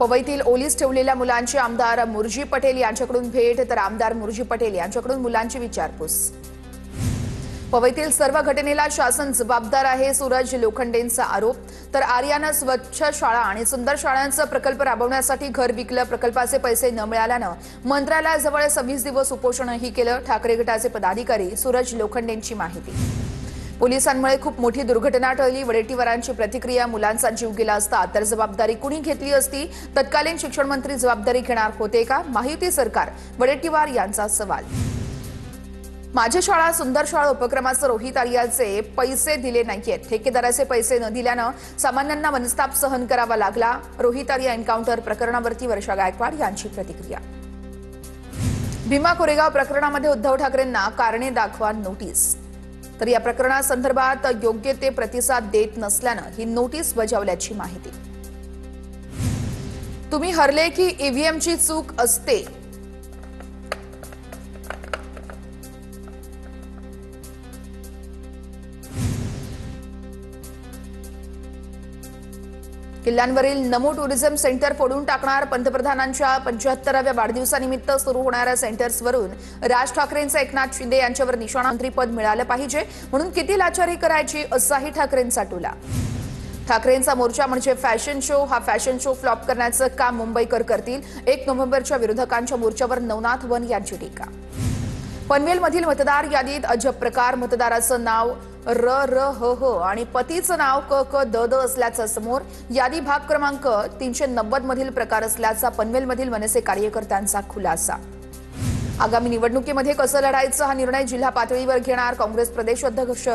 पवईतील ओलीस ठेवलेल्या मुलांची आमदार मुरजी पटेल यांच्याकडून भेट, तर आमदार मुरजी पटेल यांच्याकडून मुलांची विचारपूस। पवईतील सर्व घटनेला शासन जबाबदार आहे, सूरज लोखंडेंचा आरोप। तर आर्यानं स्वच्छ शाळा आणि सुंदर शाळांचा प्रकल्प राबवण्यासाठी घर विकलं, प्रकल्पाचे पैसे न मिळाल्यानं मंत्रालयाजवळ 26 दिवस उपोषणही केलं। ठाकरे गटाचे पदाधिकारी सूरज लोखंडेंची माहिती। पोलिसांमुळे खूप मोठी दुर्घटना टळली, वडेट्टीवारांची प्रतिक्रिया। मुलांचा जीव गेला असता तर जबाबदारी कुणी घेतली असती? तत्कालीन शिक्षण मंत्री जबाबदारी घेणार होते का? महायुती सरकार, वडेट्टीवार यांचा सवाल। माझी शाळा सुंदर शाळा उपक्रमाचे रोहित आर्याचे पैसे दिले नाहीयेत, ठेकेदाराचे पैसे न दिल्यानं सामान्यांना मनस्ताप सहन करावा लागला। रोहित आर्या एन्काउंटर प्रकरणावरती वर्षा गायकवाड यांची प्रतिक्रिया। भीमा कोरेगाव प्रकरणामध्ये उद्धव ठाकरेंना कारणे दाखवा नोटीस, तर या प्रकरणासंदर्भात योग्य ते प्रतिसाद देत नसल्यानं ही नोटीस बजावल्याची माहिती। तुम्ही हरले की ईव्हीएमची चूक असते, किल्ल्यांवरील नमो टुरिझम सेंटर फोडून टाकणार, पंतप्रधानांच्या 75व्या वाढदिवसानिमित्त सुरू होणाऱ्या सेंटर्सवरून राज ठाकरेंचे एकनाथ शिंदे यांच्यावर निशाणा मंत्रीपद मिळालं पाहिजे म्हणून किती लाचारी करायची, असाही ठाकरेंचा टोला। ठाकरेंचा मोर्चा म्हणजे फॅशन शो, हा फॅशन शो फ्लॉप करण्याचं काम मुंबईकर करतील। 1 नोव्हेंबरच्या विरोधकांच्या मोर्चावर नवनाथ वन यांची टीका। पनवेलमधील मतदार यादीत अजब प्रकार, मतदाराचं नाव र र ह ह आणि पतीचं नाव क क द द असल्याचं समोर। यादी भाग क्रमांक 390 मधील प्रकार असल्याचा पनवेलमधील मनसे कार्यकर्त्यांचा खुलासा। आगामी निवडणुकीमध्ये कसं लढायचं हा निर्णय जिल्हा पातळीवर घेणार काँग्रेस प्रदेश अध्यक्ष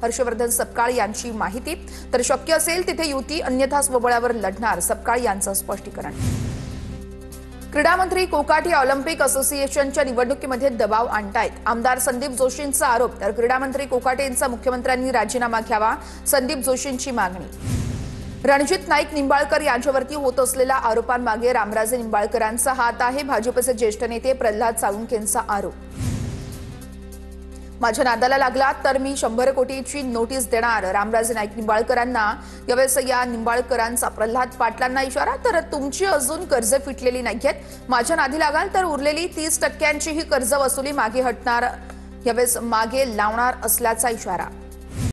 हर्षवर्धन सपकाळ यांची माहिती। तर शक्य असेल तिथे युती, अन्यथा स्वबळावर लढणार, सपकाळ यांचं स्पष्टीकरण। क्रीडा मंत्री कोकाटे ऑलिम्पिक असोसिएशनच्या निवडणुकीमध्ये दबाव आणतायत, आमदार संदीप जोशींचा आरोप। तर क्रीडा मंत्री कोकाटे यांचा मुख्यमंत्र्यांनी राजीनामा घ्यावा, संदीप जोशींची मागणी। रणजित नाईक निंबाळकर यांच्यावरती होत असलेल्या आरोपांमागे रामराजे निंबाळकरांचा हात आहे, भाजपचे ज्येष्ठ नेते प्रल्हाद साळुंखेंचा आरोप। माझ्या नादाला लागला तर मी 100 कोटीची नोटीस देणार, रामराजे नाईक निंबाळकरांना। यावेळेस या निंबाळकरांचा प्रल्हाद पाटलांना इशारा, तर तुमची अजून कर्ज फिटलेली नाहीयेत, माझ्या नादी लागाल तर उरलेली 30% ही कर्ज वसुली मागे हटणार, यावेळेस मागे लावणार असल्याचा इशारा।